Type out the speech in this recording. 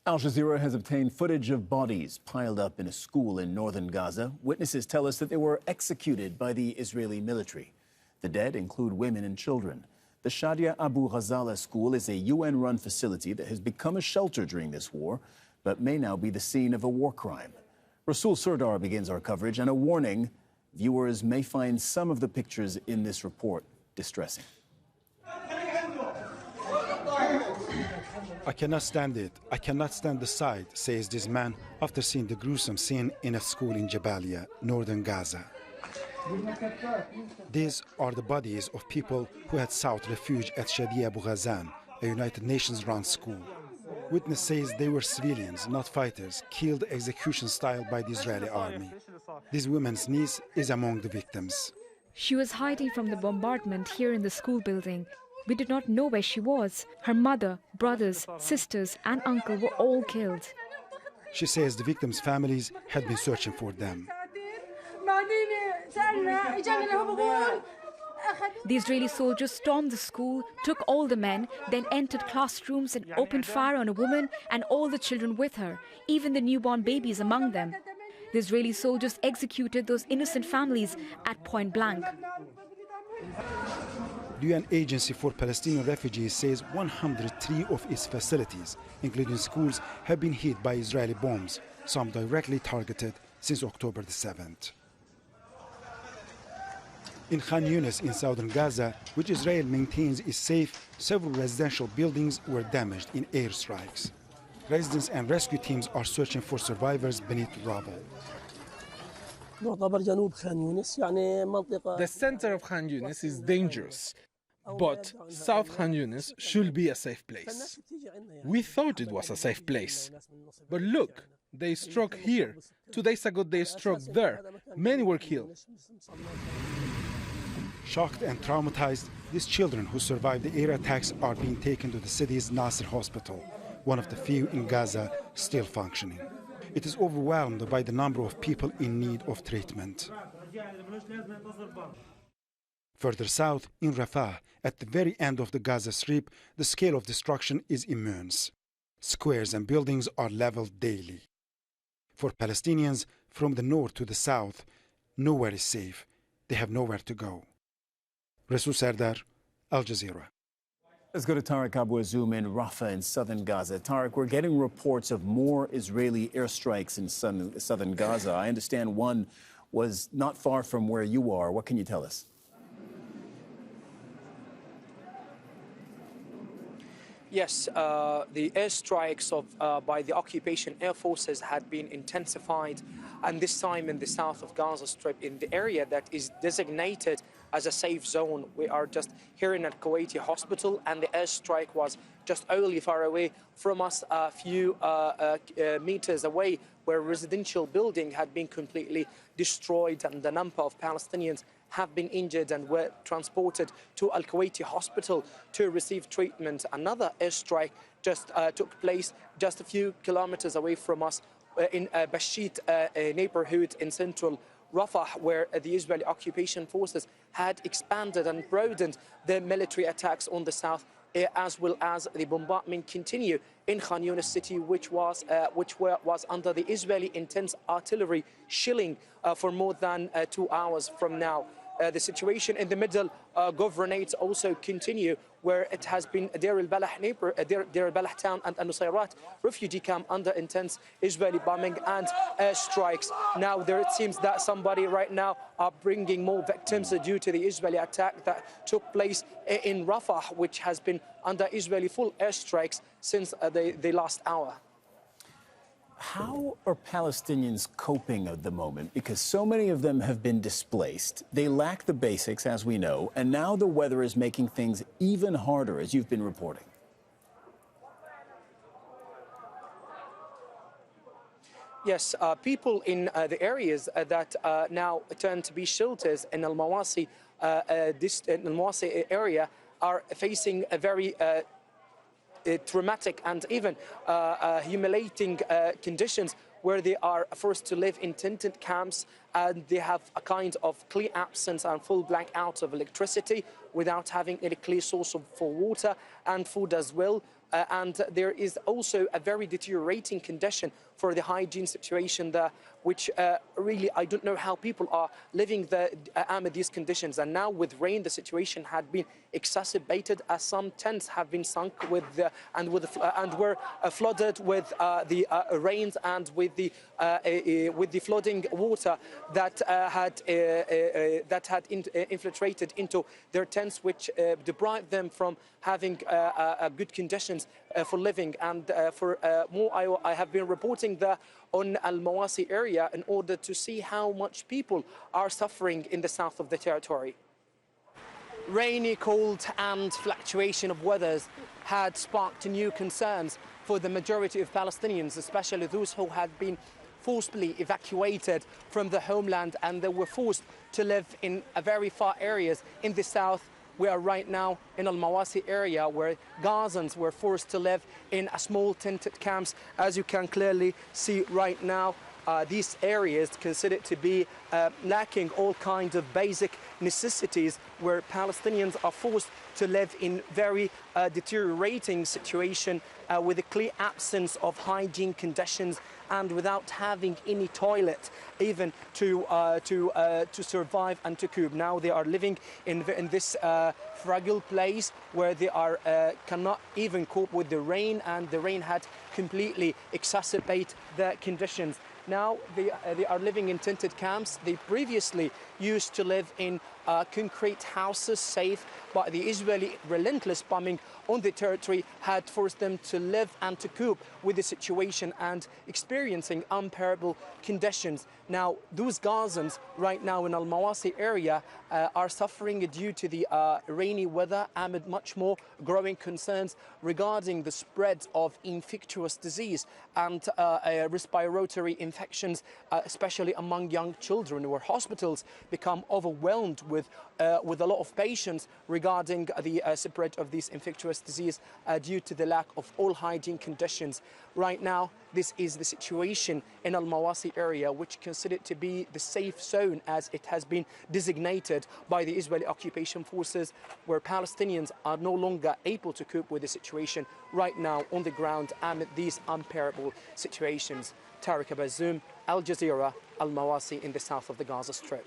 Al Jazeera has obtained footage of bodies piled up in a school in northern Gaza. Witnesses tell us that they were executed by the Israeli military. The dead include women and children. The Shadia Abu Ghazala School is a UN-run facility that has become a shelter during this war, but may now be the scene of a war crime. Resul Serdar begins our coverage, and a warning: viewers may find some of the pictures in this report distressing. I cannot stand it. I cannot stand the sight, says this man after seeing the gruesome scene in a school in Jabalia, northern Gaza. These are the bodies of people who had sought refuge at Shadia Abu Ghazala, a United Nations-run school. Witness says they were civilians, not fighters, killed execution-style by the Israeli army. This woman's niece is among the victims. She was hiding from the bombardment here in the school building. We did not know where she was. Her mother, brothers, sisters and uncle were all killed. She says the victims' families had been searching for them. The Israeli soldiers stormed the school, took all the men, then entered classrooms and opened fire on a woman and all the children with her, even the newborn babies among them. The Israeli soldiers executed those innocent families at point blank. The UN Agency for Palestinian Refugees says 103 of its facilities, including schools, have been hit by Israeli bombs, some directly targeted since October the 7th. In Khan Yunis in southern Gaza, which Israel maintains is safe, several residential buildings were damaged in airstrikes. Residents and rescue teams are searching for survivors beneath rubble. The center of Khan Yunis is dangerous, but South Khan Yunis should be a safe place. We thought it was a safe place, but look, they struck here. 2 days ago they struck there. Many were killed. Shocked and traumatized, these children who survived the air attacks are being taken to the city's Nasser hospital, one of the few in Gaza still functioning. It is overwhelmed by the number of people in need of treatment. Further south, in Rafah, at the very end of the Gaza Strip, the scale of destruction is immense. Squares and buildings are leveled daily. For Palestinians, from the north to the south, nowhere is safe. They have nowhere to go. Resul, Serdar, Al Jazeera. Let's go to Tariq Abu Azoum in Rafah in southern Gaza. Tariq, we're getting reports of more Israeli airstrikes in southern Gaza. I understand one was not far from where you are. What can you tell us? Yes, the airstrikes by the occupation air forces had been intensified, and this time in the south of Gaza Strip, in the area that is designated as a safe zone. We are just here in Al-Kuwaiti hospital, and the airstrike was just only far away from us, a few meters away, where a residential building had been completely destroyed, and the number of Palestinians have been injured and were transported to Al-Kuwaiti hospital to receive treatment. Another airstrike just took place just a few kilometers away from us in Bashit neighborhood in central Rafah, where the Israeli occupation forces had expanded and broadened their military attacks on the south, as well as the bombardment continue in Khan Yunis city, which was under the Israeli intense artillery shelling for more than 2 hours from now. The situation in the middle governorates also continue, where it has been Deir al-Balah town and Nusayrat refugee camp under intense Israeli bombing and airstrikes. Now there it seems that somebody right now are bringing more victims due to the Israeli attack that took place in Rafah, which has been under Israeli full airstrikes since the last hour. How are Palestinians coping at the moment? Because so many of them have been displaced. They lack the basics, as we know, and now the weather is making things even harder, as you've been reporting. Yes, people in the areas that now turn to be shelters in Al-Mawasi area are facing a very traumatic and even humiliating conditions, where they are forced to live in tented camps, and they have a kind of clear absence and full blackout of electricity, without having any clear source for water and food as well. and there is also a very deteriorating condition for the hygiene situation there, which really I don't know how people are living amid these conditions. And now with rain, the situation had been exacerbated as some tents have been sunk and were flooded with the rains and with the flooding water that had infiltrated into their tents, which deprived them from having good conditions for living. And for more, I have been reporting there on Al-Mawasi area in order to see how much people are suffering in the south of the territory. Rainy, cold and fluctuation of weathers had sparked new concerns for the majority of Palestinians, especially those who had been forcibly evacuated from the homeland and they were forced to live in very far areas in the south. We are right now in Al-Mawasi area where Gazans were forced to live in small tented camps. As you can clearly see right now, these areas considered to be lacking all kinds of basic necessities, where Palestinians are forced to live in very deteriorating situation with a clear absence of hygiene conditions and without having any toilet even to survive and to cope. Now they are living in this fragile place where they cannot even cope with the rain, and the rain had completely exacerbated the conditions. Now they are living in tented camps. They previously used to live in concrete houses safe, but the Israeli relentless bombing on the territory had forced them to live and to cope with the situation and experiencing unbearable conditions. Now those Gazans right now in Al-Mawasi area are suffering due to the rainy weather amid much more growing concerns regarding the spread of infectious disease and respiratory infections, especially among young children, where hospitals become overwhelmed with a lot of patients regarding the spread of this infectious disease due to the lack of all hygiene conditions. Right now, this is the situation in Al-Mawasi area, which considered to be the safe zone as it has been designated by the Israeli occupation forces, where Palestinians are no longer able to cope with the situation right now on the ground amid these unbearable situations. Tariq Abazoum, Al Jazeera, Al-Mawasi in the south of the Gaza Strip.